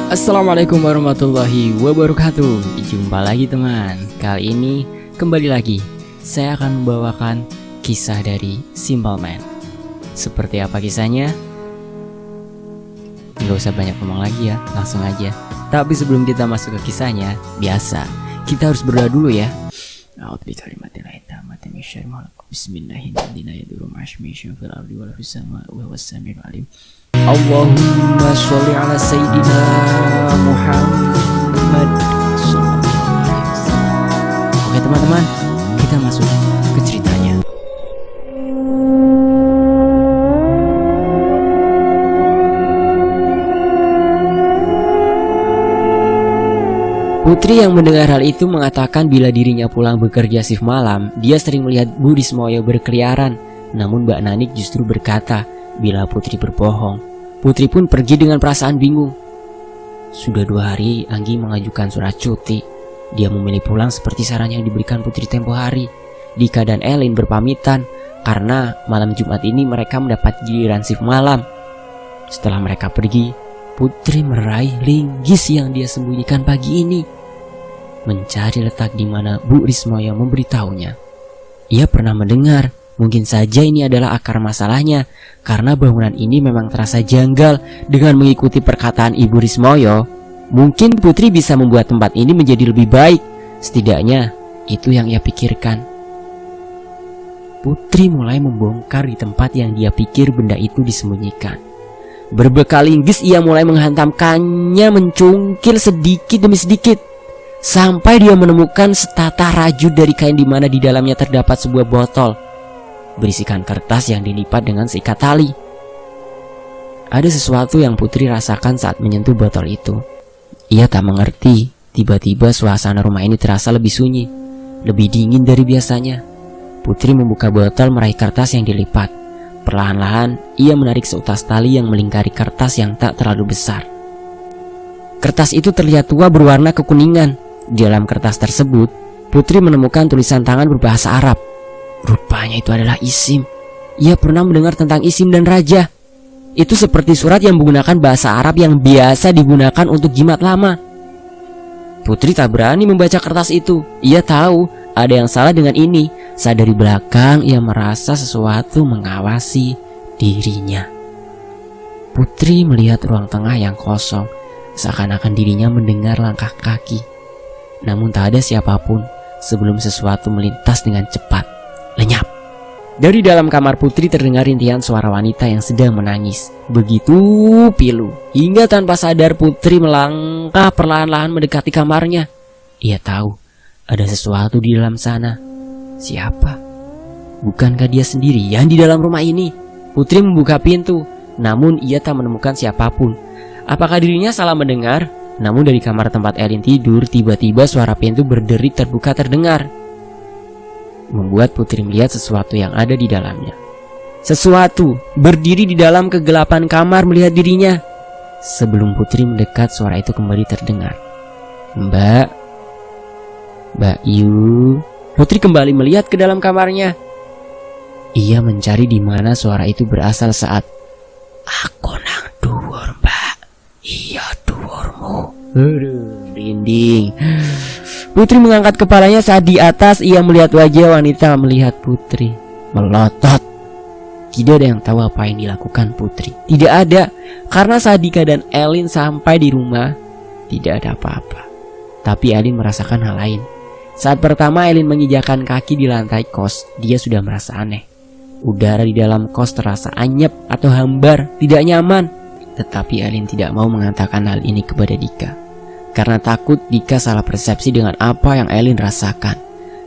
Assalamualaikum warahmatullahi wabarakatuh. Jumpa lagi teman. Kali ini kembali lagi saya akan membawakan kisah dari Simple Man. Seperti apa kisahnya? Gak usah banyak ngomong lagi ya, langsung aja. Tapi sebelum kita masuk ke kisahnya, biasa kita harus berdoa dulu ya. Bismillahirrahmanirrahim. Allahumma sholli ala Sayyidina Muhammad sallallahu alaihi wasallam. Oke teman-teman, kita masuk ke ceritanya. Putri yang mendengar hal itu mengatakan bila dirinya pulang bekerja shift malam, dia sering melihat Bu Rismoyo berkeliaran. Namun Mbak Nanik justru berkata bila Putri berbohong. Putri pun pergi dengan perasaan bingung. Sudah 2 hari Anggi mengajukan surat cuti. Dia memilih pulang seperti saran yang diberikan Putri tempo hari. Dika dan Elin berpamitan karena malam Jumat ini mereka mendapat giliran shift malam. Setelah mereka pergi, Putri meraih linggis yang dia sembunyikan pagi ini, mencari letak di mana Bu Rismoyo memberitahunya. Ia pernah mendengar, mungkin saja ini adalah akar masalahnya, karena bangunan ini memang terasa janggal. Dengan mengikuti perkataan Ibu Rismoyo, mungkin Putri bisa membuat tempat ini menjadi lebih baik. Setidaknya itu yang ia pikirkan. Putri mulai membongkar di tempat yang dia pikir benda itu disembunyikan. Berbekal linggis ia mulai menghantamkannya, mencungkil sedikit demi sedikit, sampai dia menemukan setatah rajut dari kain di mana di dalamnya terdapat sebuah botol berisikan kertas yang dilipat dengan seikat tali. Ada sesuatu yang Putri rasakan saat menyentuh botol itu. Ia tak mengerti, tiba-tiba suasana rumah ini terasa lebih sunyi, lebih dingin dari biasanya. Putri membuka botol, meraih kertas yang dilipat. Perlahan-lahan ia menarik seutas tali yang melingkari kertas yang tak terlalu besar. Kertas itu terlihat tua berwarna kekuningan. Di dalam kertas tersebut, Putri menemukan tulisan tangan berbahasa Arab. Rupanya itu adalah isim. Ia pernah mendengar tentang isim dan raja. Itu seperti surat yang menggunakan bahasa Arab yang biasa digunakan untuk jimat lama. Putri tak berani membaca kertas itu. Ia tahu ada yang salah dengan ini. Saat dari belakang ia merasa sesuatu mengawasi dirinya. Putri melihat ruang tengah yang kosong, seakan-akan dirinya mendengar langkah kaki. Namun tak ada siapapun sebelum sesuatu melintas dengan cepat. Lenyap. Dari dalam kamar Putri terdengar rintihan suara wanita yang sedang menangis. Begitu pilu, hingga tanpa sadar Putri melangkah perlahan-lahan mendekati kamarnya. Ia tahu ada sesuatu di dalam sana. Siapa? Bukankah dia sendirian di dalam rumah ini? Putri membuka pintu, namun ia tak menemukan siapapun. Apakah dirinya salah mendengar? Namun dari kamar tempat Elin tidur, tiba-tiba suara pintu berderit terbuka terdengar, membuat Putri melihat sesuatu yang ada di dalamnya. Sesuatu berdiri di dalam kegelapan kamar melihat dirinya. Sebelum Putri mendekat, suara itu kembali terdengar. Mbak Yu. Putri kembali melihat ke dalam kamarnya. Ia mencari di mana suara itu berasal saat aku nang dhuwur, Mbak. Iya dhuwurmu. Merinding. Putri mengangkat kepalanya saat di atas ia melihat wajah wanita melihat Putri. Melotot. Tidak ada yang tahu apa yang dilakukan Putri. Tidak ada, karena saat Dika dan Elin sampai di rumah, tidak ada apa-apa. Tapi Elin merasakan hal lain. Saat pertama Elin menginjakan kaki di lantai kos, dia sudah merasa aneh. Udara di dalam kos terasa anyep atau hambar, tidak nyaman. Tetapi Elin tidak mau mengatakan hal ini kepada Dika, karena takut Dika salah persepsi dengan apa yang Elin rasakan.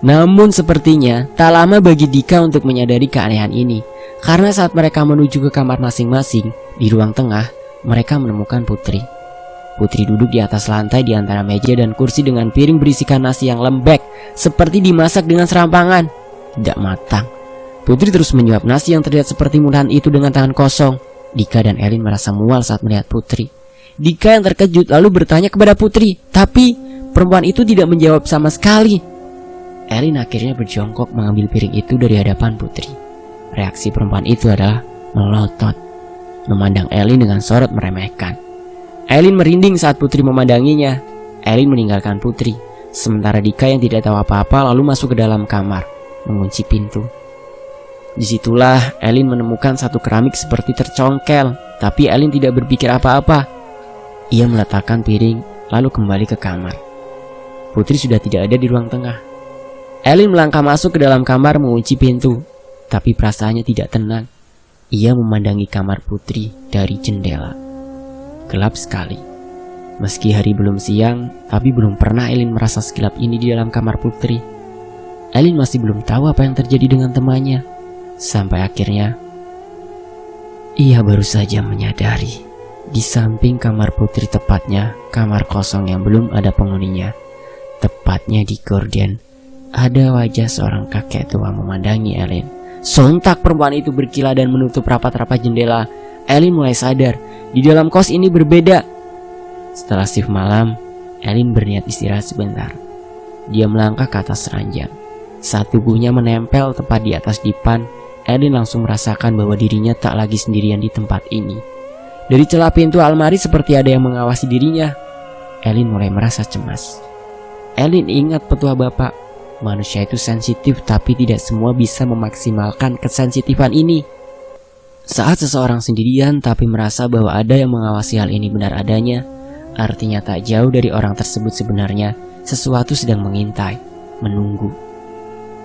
Namun sepertinya tak lama bagi Dika untuk menyadari keanehan ini, karena saat mereka menuju ke kamar masing-masing, di ruang tengah mereka menemukan Putri. Putri duduk di atas lantai di antara meja dan kursi dengan piring berisikan nasi yang lembek, seperti dimasak dengan serampangan, tidak matang. Putri terus menyuap nasi yang terlihat seperti mudahan itu dengan tangan kosong. Dika dan Elin merasa mual saat melihat Putri. Dika yang terkejut lalu bertanya kepada Putri, tapi perempuan itu tidak menjawab sama sekali. Elin akhirnya berjongkok mengambil piring itu dari hadapan Putri. Reaksi perempuan itu adalah melotot, memandang Elin dengan sorot meremehkan. Elin merinding saat Putri memandanginya. Elin meninggalkan Putri, sementara Dika yang tidak tahu apa-apa lalu masuk ke dalam kamar, mengunci pintu. Disitulah Elin menemukan satu keramik seperti tercongkel, tapi Elin tidak berpikir apa-apa. Ia meletakkan piring lalu kembali ke kamar. Putri sudah tidak ada di ruang tengah. Elin melangkah masuk ke dalam kamar mengunci pintu, tapi perasaannya tidak tenang. Ia memandangi kamar Putri dari jendela. Gelap sekali. Meski hari belum siang, tapi belum pernah Elin merasa segelap ini di dalam kamar Putri. Elin masih belum tahu apa yang terjadi dengan temannya. Sampai akhirnya ia baru saja menyadari di samping kamar Putri, tepatnya kamar kosong yang belum ada penghuninya, tepatnya di gorden, ada wajah seorang kakek tua memandangi Elin. Sontak perempuan itu berkilah dan menutup rapat-rapat jendela. Elin mulai sadar di dalam kos ini berbeda. Setelah shift malam, Elin berniat istirahat sebentar. Dia melangkah ke atas ranjang. Saat tubuhnya menempel tepat di atas dipan, Elin langsung merasakan bahwa dirinya tak lagi sendirian di tempat ini. Dari celah pintu almari seperti ada yang mengawasi dirinya. Elin mulai merasa cemas. Elin ingat petua bapak, manusia itu sensitif tapi tidak semua bisa memaksimalkan kesensitifan ini. Saat seseorang sendirian tapi merasa bahwa ada yang mengawasi hal ini benar adanya, artinya tak jauh dari orang tersebut sebenarnya sesuatu sedang mengintai, menunggu.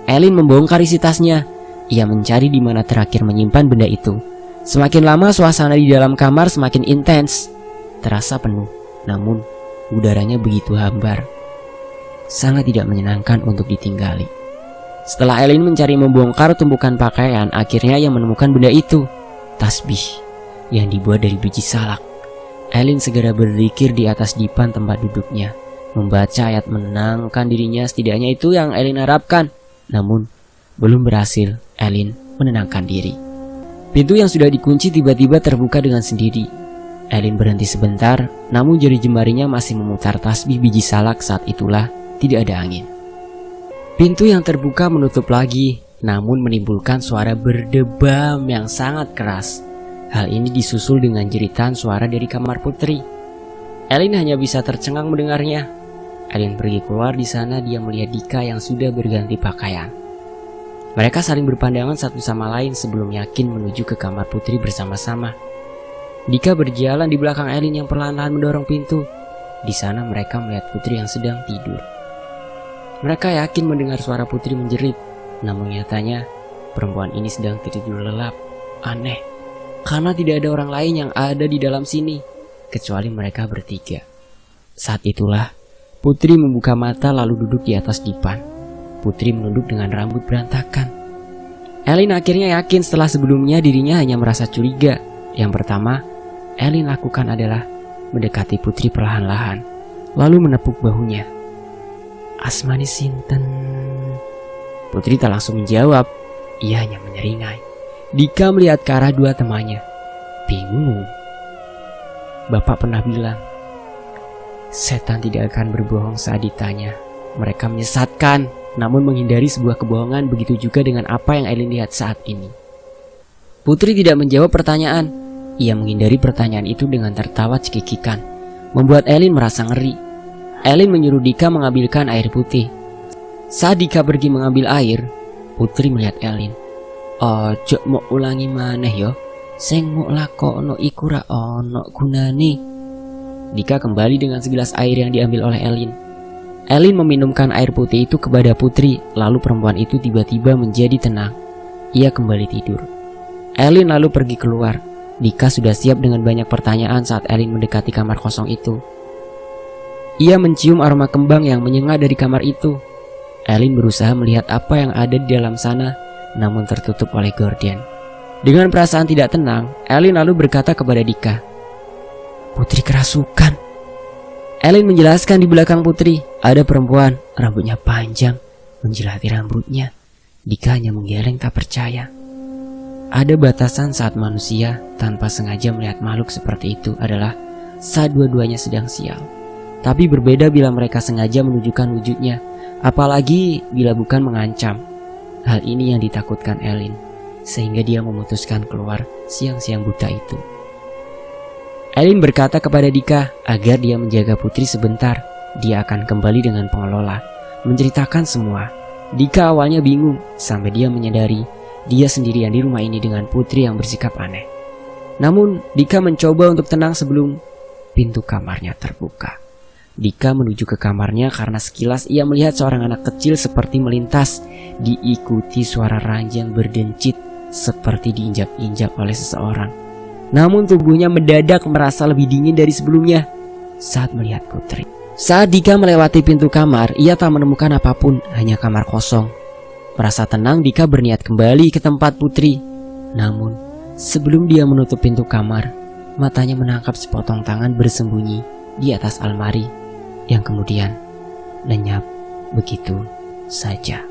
Elin membongkar isi tasnya. Ia mencari di mana terakhir menyimpan benda itu. Semakin lama suasana di dalam kamar semakin intens. Terasa penuh, namun udaranya begitu hambar. Sangat tidak menyenangkan untuk ditinggali. Setelah Elin mencari membongkar tumpukan pakaian, akhirnya ia menemukan benda itu. Tasbih yang dibuat dari biji salak. Elin segera berzikir di atas dipan tempat duduknya, membaca ayat menenangkan dirinya. Setidaknya itu yang Elin harapkan. Namun belum berhasil Elin menenangkan diri. Pintu yang sudah dikunci tiba-tiba terbuka dengan sendiri. Elin berhenti sebentar, namun jari jemarinya masih memutar tasbih biji salak. Saat itulah tidak ada angin. Pintu yang terbuka menutup lagi, namun menimbulkan suara berdebam yang sangat keras. Hal ini disusul dengan jeritan suara dari kamar Putri. Elin hanya bisa tercengang mendengarnya. Elin pergi keluar. Di sana dia melihat Dika yang sudah berganti pakaian. Mereka saling berpandangan satu sama lain sebelum yakin menuju ke kamar Putri bersama-sama. Dika berjalan di belakang Elin yang perlahan-lahan mendorong pintu. Di sana mereka melihat Putri yang sedang tidur. Mereka yakin mendengar suara Putri menjerit, namun nyatanya perempuan ini sedang tidur lelap. Aneh, karena tidak ada orang lain yang ada di dalam sini kecuali mereka bertiga. Saat itulah Putri membuka mata lalu duduk di atas dipan. Putri menunduk dengan rambut berantakan. Elin akhirnya yakin setelah sebelumnya dirinya hanya merasa curiga. Yang pertama Elin lakukan adalah mendekati Putri perlahan-lahan, lalu menepuk bahunya. Asmani sinten? Putri tak langsung menjawab. Ia hanya menyeringai. Dika melihat ke arah dua temannya, bingung. Bapak pernah bilang, setan tidak akan berbohong saat ditanya. Mereka menyesatkan, namun menghindari sebuah kebohongan. Begitu juga dengan apa yang Elin lihat saat ini. Putri tidak menjawab pertanyaan. Ia menghindari pertanyaan itu dengan tertawa cekikikan, membuat Elin merasa ngeri. Elin menyuruh Dika mengambilkan air putih. Saat Dika pergi mengambil air, Putri melihat Elin. Ojo mau ulangi maneh yo, sing mau lakokno iku ra ono gunane. Dika kembali dengan segelas air yang diambil oleh Elin. Elin meminumkan air putih itu kepada Putri, lalu perempuan itu tiba-tiba menjadi tenang. Ia kembali tidur. Elin lalu pergi keluar. Dika sudah siap dengan banyak pertanyaan saat Elin mendekati kamar kosong itu. Ia mencium aroma kembang yang menyengat dari kamar itu. Elin berusaha melihat apa yang ada di dalam sana, namun tertutup oleh gorden. Dengan perasaan tidak tenang, Elin lalu berkata kepada Dika, "Putri kerasukan." Elin menjelaskan di belakang Putri ada perempuan, rambutnya panjang, menjilati rambutnya. Dika hanya menggeleng tak percaya. Ada batasan saat manusia tanpa sengaja melihat makhluk seperti itu adalah saat dua-duanya sedang sial. Tapi berbeda bila mereka sengaja menunjukkan wujudnya, apalagi bila bukan mengancam. Hal ini yang ditakutkan Elin, sehingga dia memutuskan keluar siang-siang buta itu. Elin berkata kepada Dika agar dia menjaga Putri sebentar. Dia akan kembali dengan pengelola, menceritakan semua. Dika awalnya bingung sampai dia menyadari dia sendirian di rumah ini dengan Putri yang bersikap aneh. Namun Dika mencoba untuk tenang sebelum pintu kamarnya terbuka. Dika menuju ke kamarnya karena sekilas ia melihat seorang anak kecil seperti melintas, diikuti suara ranjang berdencit seperti diinjak-injak oleh seseorang. Namun tubuhnya mendadak merasa lebih dingin dari sebelumnya saat melihat Putri. Saat Dika melewati pintu kamar, ia tak menemukan apapun, hanya kamar kosong. Merasa tenang, Dika berniat kembali ke tempat Putri. Namun sebelum dia menutup pintu kamar, matanya menangkap sepotong tangan bersembunyi di atas almari yang kemudian lenyap begitu saja.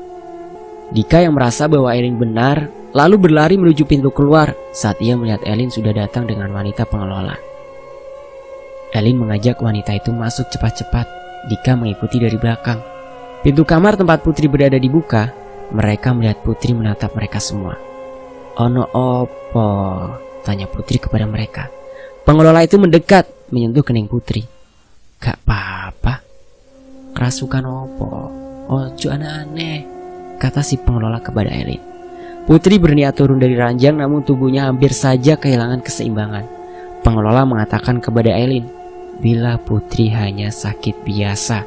Dika yang merasa bahwa Elin benar lalu berlari menuju pintu keluar saat ia melihat Elin sudah datang dengan wanita pengelola. Elin mengajak wanita itu masuk cepat-cepat. Dika mengikuti dari belakang. Pintu kamar tempat Putri berada dibuka. Mereka melihat Putri menatap mereka semua. "Ono opo?" tanya Putri kepada mereka. Pengelola itu mendekat menyentuh kening Putri. "Gak apa-apa. Kerasukan opo? Ojo aneh-aneh," kata si pengelola kepada Elin. Putri berniat turun dari ranjang namun tubuhnya hampir saja kehilangan keseimbangan. Pengelola mengatakan kepada Elin, bila Putri hanya sakit biasa,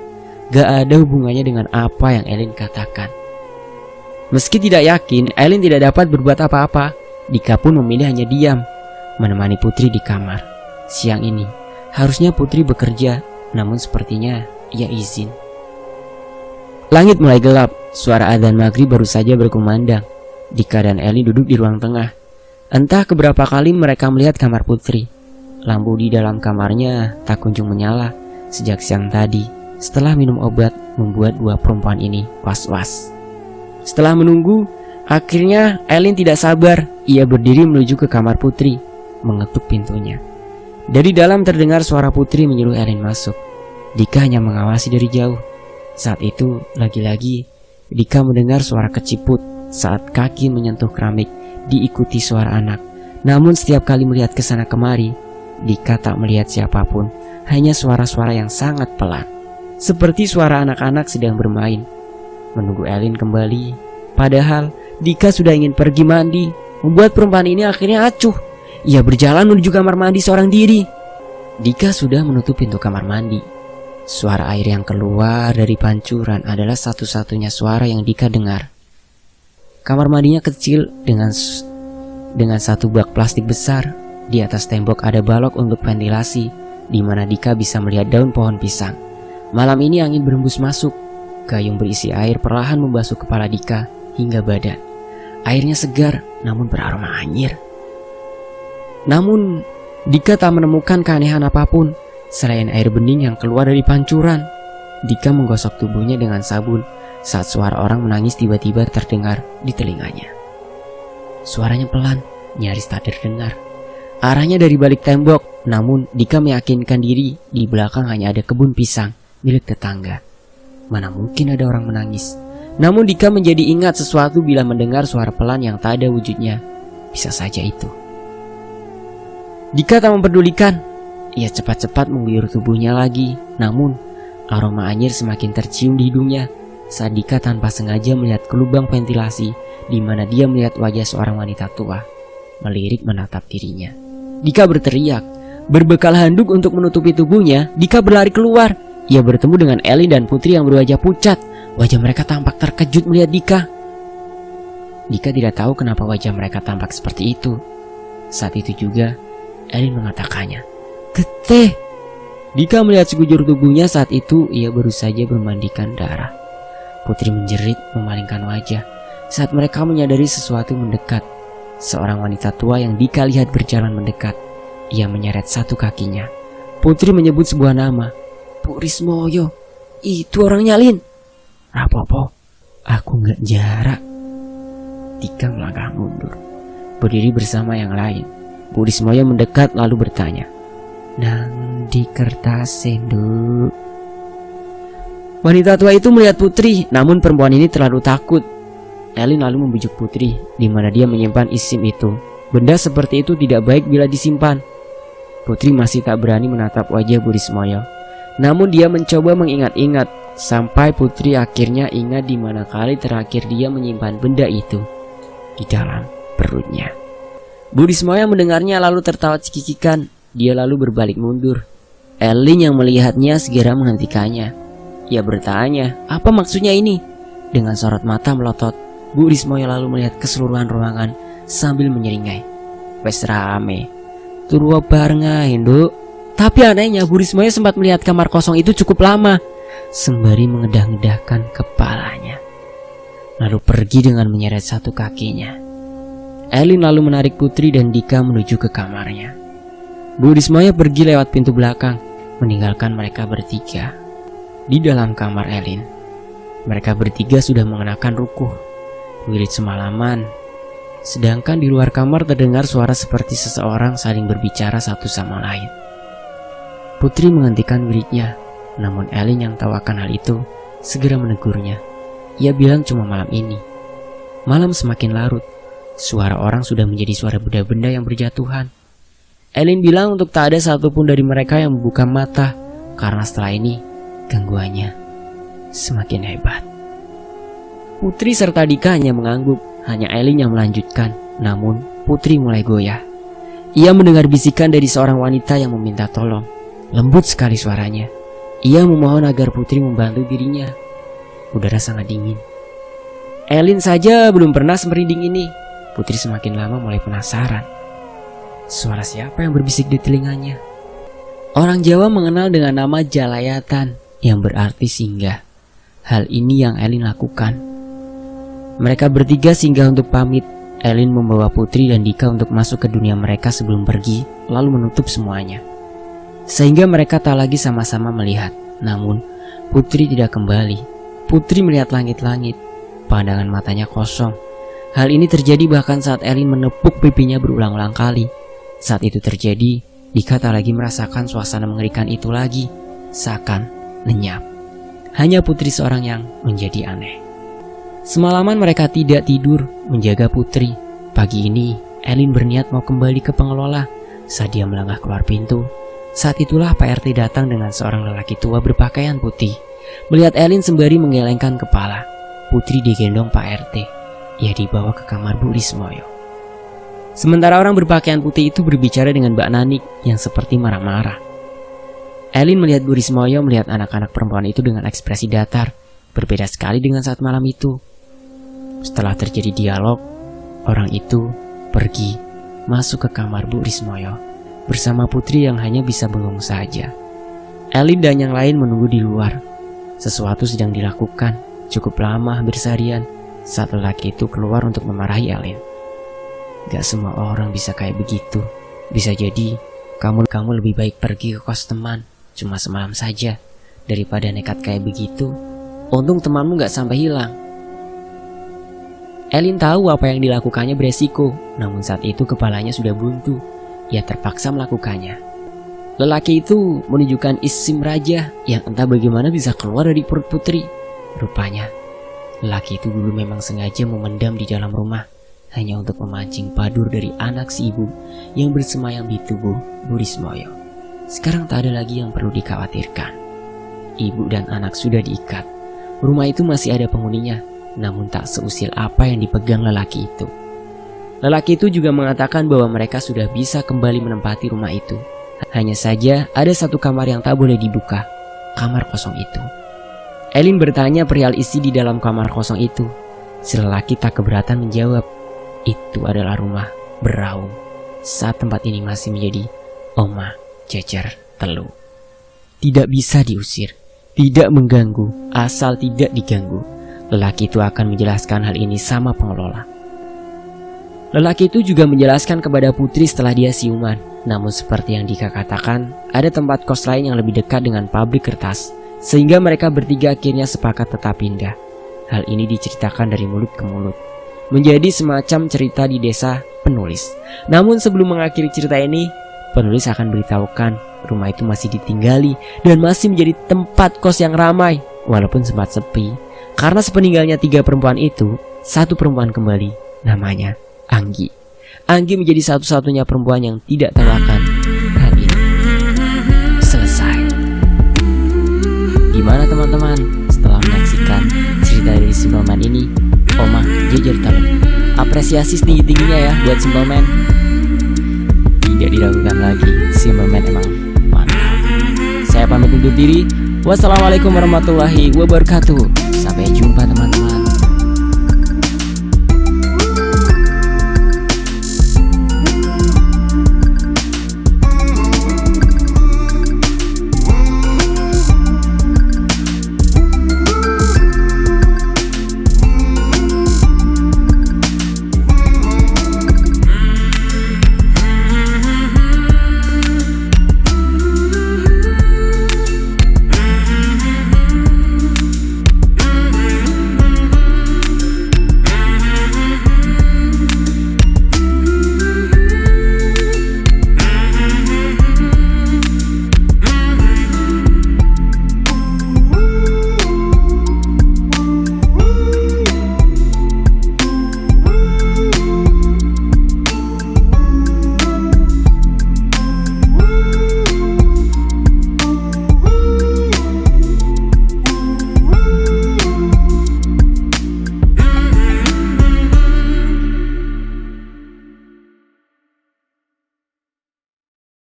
gak ada hubungannya dengan apa yang Elin katakan. Meski tidak yakin, Elin tidak dapat berbuat apa-apa. Dika pun memilih hanya diam, menemani Putri di kamar. Siang ini, harusnya Putri bekerja, namun sepertinya ia izin. Langit mulai gelap, suara adzan maghrib baru saja berkumandang. Dika dan Elin duduk di ruang tengah. Entah keberapa kali mereka melihat kamar Putri. Lampu di dalam kamarnya tak kunjung menyala sejak siang tadi. Setelah minum obat membuat dua perempuan ini was-was. Setelah menunggu, akhirnya Elin tidak sabar. Ia berdiri menuju ke kamar Putri, mengetuk pintunya. Dari dalam terdengar suara Putri menyuruh Elin masuk. Dika hanya mengawasi dari jauh. Saat itu, lagi-lagi Dika mendengar suara keciput saat kaki menyentuh keramik, diikuti suara anak. Namun setiap kali melihat ke sana kemari, Dika tak melihat siapapun, hanya suara-suara yang sangat pelan, seperti suara anak-anak sedang bermain. Menunggu Elin kembali, padahal Dika sudah ingin pergi mandi, membuat perempuan ini akhirnya acuh. Ia berjalan menuju kamar mandi seorang diri. Dika sudah menutup pintu kamar mandi. Suara air yang keluar dari pancuran adalah satu-satunya suara yang Dika dengar. Kamar mandinya kecil dengan satu bak plastik besar. Di atas tembok ada balok untuk ventilasi, di mana Dika bisa melihat daun pohon pisang. Malam ini angin berembus masuk. Gayung berisi air perlahan membasuh kepala Dika hingga badan. Airnya segar namun beraroma anyir. Namun Dika tak menemukan keanehan apapun selain air bening yang keluar dari pancuran. Dika menggosok tubuhnya dengan sabun saat suara orang menangis tiba-tiba terdengar di telinganya. Suaranya pelan, nyaris tak terdengar. Arahnya dari balik tembok, namun Dika meyakinkan diri di belakang hanya ada kebun pisang milik tetangga. Mana mungkin ada orang menangis. Namun Dika menjadi ingat sesuatu bila mendengar suara pelan yang tak ada wujudnya. Bisa saja itu. Dika tak memperdulikan. Ia cepat-cepat mengguyur tubuhnya lagi. Namun aroma anyir semakin tercium di hidungnya saat Dika tanpa sengaja melihat ke lubang ventilasi di mana dia melihat wajah seorang wanita tua melirik menatap dirinya. Dika berteriak. Berbekal handuk untuk menutupi tubuhnya, Dika berlari keluar. Ia bertemu dengan Elin dan Putri yang berwajah pucat. Wajah mereka tampak terkejut melihat Dika. Dika tidak tahu kenapa wajah mereka tampak seperti itu. Saat itu juga Elin mengatakannya, "Geteh." Dika melihat sekujur tubuhnya. Saat itu ia baru saja memandikan darah. Putri menjerit memalingkan wajah saat mereka menyadari sesuatu mendekat. Seorang wanita tua yang Dika lihat berjalan mendekat. Ia menyeret satu kakinya. Putri menyebut sebuah nama. "Bu Rismoyo, itu orangnya Lin." "Rapopo, aku gak jarak." Dika melangkah mundur, berdiri bersama yang lain. Bu Rismoyo mendekat lalu bertanya, "Nang di kertas senduk." Wanita tua itu melihat Putri, namun perempuan ini terlalu takut. Elin lalu membujuk Putri, di mana dia menyimpan isim itu. Benda seperti itu tidak baik bila disimpan. Putri masih tak berani menatap wajah Bu Rismoyo. Namun dia mencoba mengingat-ingat sampai Putri akhirnya ingat di mana kali terakhir dia menyimpan benda itu di dalam perutnya. Bu Rismoyo mendengarnya lalu tertawa cekikikan. Dia lalu berbalik mundur. Elin yang melihatnya segera menghentikannya. Ia bertanya, apa maksudnya ini? Dengan sorot mata melotot, Bu Rismoyo lalu melihat keseluruhan ruangan sambil menyeringai. Wes rame, turwa bareng ae, Nduk. Tapi anehnya Bu Rismoyo sempat melihat kamar kosong itu cukup lama, sembari mengedah-ngedahkan kepalanya. Lalu pergi dengan menyeret satu kakinya. Elin lalu menarik Putri dan Dika menuju ke kamarnya. Bu Rismoyo pergi lewat pintu belakang, meninggalkan mereka bertiga. Di dalam kamar Elin, mereka bertiga sudah mengenakan rukuh, wirid semalaman. Sedangkan di luar kamar terdengar suara seperti seseorang saling berbicara satu sama lain. Putri menghentikan wiridnya, namun Elin yang tahu akan hal itu segera menegurnya. Ia bilang cuma malam ini. Malam semakin larut, suara orang sudah menjadi suara benda-benda yang berjatuhan. Elin bilang untuk tak ada satupun dari mereka yang membuka mata, karena setelah ini gangguannya semakin hebat. Putri serta Dika hanya mengangguk, hanya Elin yang melanjutkan. Namun Putri mulai goyah. Ia mendengar bisikan dari seorang wanita yang meminta tolong. Lembut sekali suaranya. Ia memohon agar Putri membantu dirinya. Udara sangat dingin. Elin saja belum pernah semerinding ini. Putri semakin lama mulai penasaran. Suara siapa yang berbisik di telinganya? Orang Jawa mengenal dengan nama Jalayatan, yang berarti singgah. Hal ini yang Elin lakukan. Mereka bertiga singgah untuk pamit. Elin membawa Putri dan Dika untuk masuk ke dunia mereka sebelum pergi, lalu menutup semuanya. Sehingga mereka tak lagi sama-sama melihat. Namun Putri tidak kembali. Putri melihat langit-langit. Pandangan matanya kosong. Hal ini terjadi bahkan saat Elin menepuk pipinya berulang-ulang kali. Saat itu terjadi, Dika tak lagi merasakan suasana mengerikan itu lagi. Seakan lenyap. Hanya Putri seorang yang menjadi aneh. Semalaman mereka tidak tidur menjaga Putri. Pagi ini Elin berniat mau kembali ke pengelola. Saat dia melangkah keluar pintu, saat itulah Pak RT datang dengan seorang lelaki tua berpakaian putih. Melihat Elin sembari menggelengkan kepala, Putri digendong Pak RT. Ia dibawa ke kamar Bu Rismoyo. Sementara orang berpakaian putih itu berbicara dengan Mbak Nanik yang seperti marah-marah. Elin melihat Bu Rismoyo melihat anak-anak perempuan itu dengan ekspresi datar, berbeda sekali dengan saat malam itu. Setelah terjadi dialog, orang itu pergi masuk ke kamar Bu Rismoyo bersama Putri yang hanya bisa bengong saja. Elin dan yang lain menunggu di luar. Sesuatu sedang dilakukan cukup lama, hampir seharian, saat lelaki itu keluar untuk memarahi Elin. Gak semua orang bisa kayak begitu. Bisa jadi kamu lebih baik pergi ke kos teman cuma semalam saja daripada nekat kayak begitu. Untung temanmu gak sampai hilang. Elin tahu apa yang dilakukannya beresiko, namun saat itu kepalanya sudah buntu. Ia terpaksa melakukannya. Lelaki itu menunjukkan isim raja yang entah bagaimana bisa keluar dari perut Putri. Rupanya lelaki itu dulu memang sengaja memendam di dalam rumah hanya untuk memancing padur dari anak si ibu yang bersemayam di tubuh Bu Rismoyo. Sekarang tak ada lagi yang perlu dikhawatirkan. Ibu dan anak sudah diikat. Rumah itu masih ada penghuninya, namun tak seusil apa yang dipegang lelaki itu. Lelaki itu juga mengatakan bahwa mereka sudah bisa kembali menempati rumah itu. Hanya saja ada satu kamar yang tak boleh dibuka, kamar kosong itu. Elin bertanya perihal isi di dalam kamar kosong itu. Si lelaki tak keberatan menjawab, itu adalah rumah beraung saat tempat ini masih menjadi Oma Cecer Telu. Tidak bisa diusir, tidak mengganggu, asal tidak diganggu. Lelaki itu akan menjelaskan hal ini sama pengelola. Lelaki itu juga menjelaskan kepada Putri setelah dia siuman. Namun seperti yang Dika katakan, ada tempat kos lain yang lebih dekat dengan pabrik kertas, sehingga mereka bertiga akhirnya sepakat tetap pindah. Hal ini diceritakan dari mulut ke mulut, menjadi semacam cerita di desa penulis. Namun sebelum mengakhiri cerita ini, penulis akan beritahukan rumah itu masih ditinggali dan masih menjadi tempat kos yang ramai, walaupun sempat sepi. Karena sepeninggalnya 3 perempuan itu, 1 perempuan kembali, namanya Anggi. Anggi menjadi satu-satunya perempuan yang tidak tahu akan hal ini. apresiasi setinggi-tingginya ya buat Simple Man. Tidak diragukan lagi, Simple Man emang mantap. Saya pamit undur diri. Wassalamualaikum warahmatullahi wabarakatuh. Sampai jumpa teman-teman.